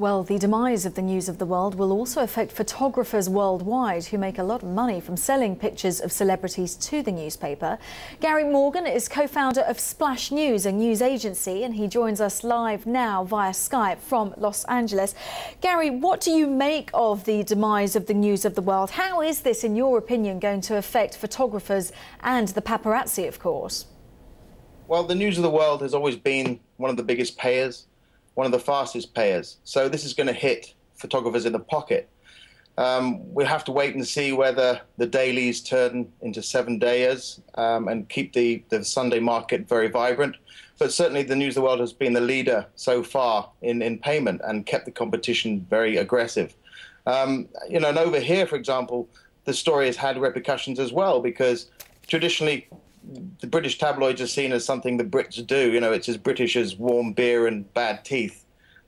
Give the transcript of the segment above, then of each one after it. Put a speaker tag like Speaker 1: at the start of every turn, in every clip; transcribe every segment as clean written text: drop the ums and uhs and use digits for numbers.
Speaker 1: Well, the demise of the News of the World will also affect photographers worldwide who make a lot of money from selling pictures of celebrities to the newspaper. Gary Morgan is co-founder of Splash News, a news agency, and he joins us live now via Skype from Los Angeles. Gary, what do you make of the demise of the News of the World? How is this, in your opinion, going to affect photographers and the paparazzi, of course?
Speaker 2: Well, the News of the World has always been one of the biggest payers, one of the fastest payers. So this is going to hit photographers in the pocket. We'll have to wait and see whether the dailies turn into 7-dayers and keep the Sunday market very vibrant. But certainly the News of the World has been the leader so far in payment and kept the competition very aggressive. And over here, for example, the story has had repercussions as well, because traditionally the British tabloids are seen as something the Brits do. It's as British as warm beer and bad teeth.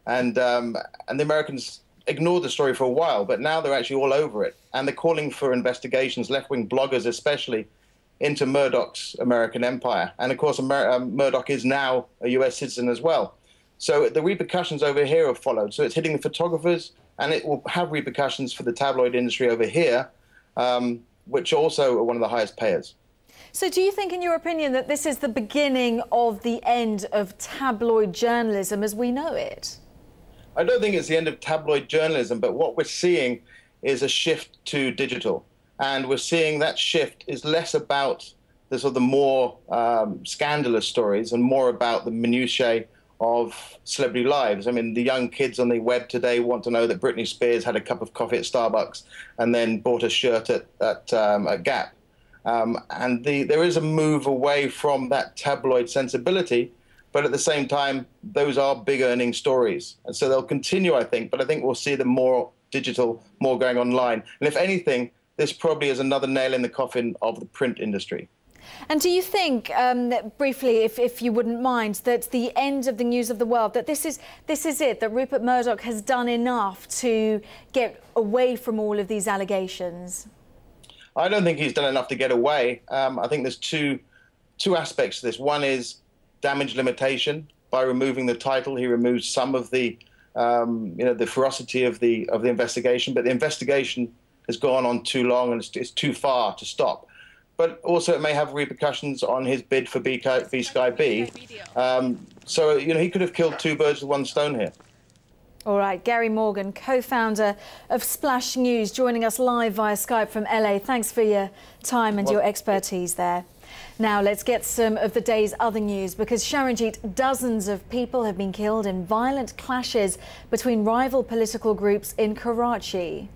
Speaker 2: And the Americans ignored the story for a while, but now they're actually all over it. And they're calling for investigations, left-wing bloggers especially, into Murdoch's American empire. And of course, Murdoch is now a US citizen as well. So the repercussions over here have followed. So it's hitting the photographers, and it will have repercussions for the tabloid industry over here, which also are one of the highest payers.
Speaker 1: So do you think, in your opinion, that this is the beginning of the end of tabloid journalism as we know it?
Speaker 2: I don't think it's the end of tabloid journalism, but what we're seeing is a shift to digital. And we're seeing that shift is less about the sort of the more scandalous stories and more about the minutiae of celebrity lives. I mean, the young kids on the web today want to know that Britney Spears had a cup of coffee at Starbucks and then bought a shirt at Gap. And there is a move away from that tabloid sensibility, but at the same time, those are big earning stories. And so they'll continue, I think, but I think we'll see them more digital, more going online. And if anything, this probably is another nail in the coffin of the print industry.
Speaker 1: And do you think, briefly, if you wouldn't mind, that the end of the News of the World, that this is it, that Rupert Murdoch has done enough to get away from all of these allegations?
Speaker 2: I don't think he's done enough to get away. I think there's two aspects to this. One is damage limitation. By removing the title, he removes some of the the ferocity of the investigation. But the investigation has gone on too long, and it's too far to stop. But also, it may have repercussions on his bid for Sky B. So he could have killed two birds with one stone here.
Speaker 1: All right, Gary Morgan, co-founder of Splash News, joining us live via Skype from LA. Thanks for your time and your expertise there. Now, let's get some of the day's other news, because Sharanjit, dozens of people have been killed in violent clashes between rival political groups in Karachi.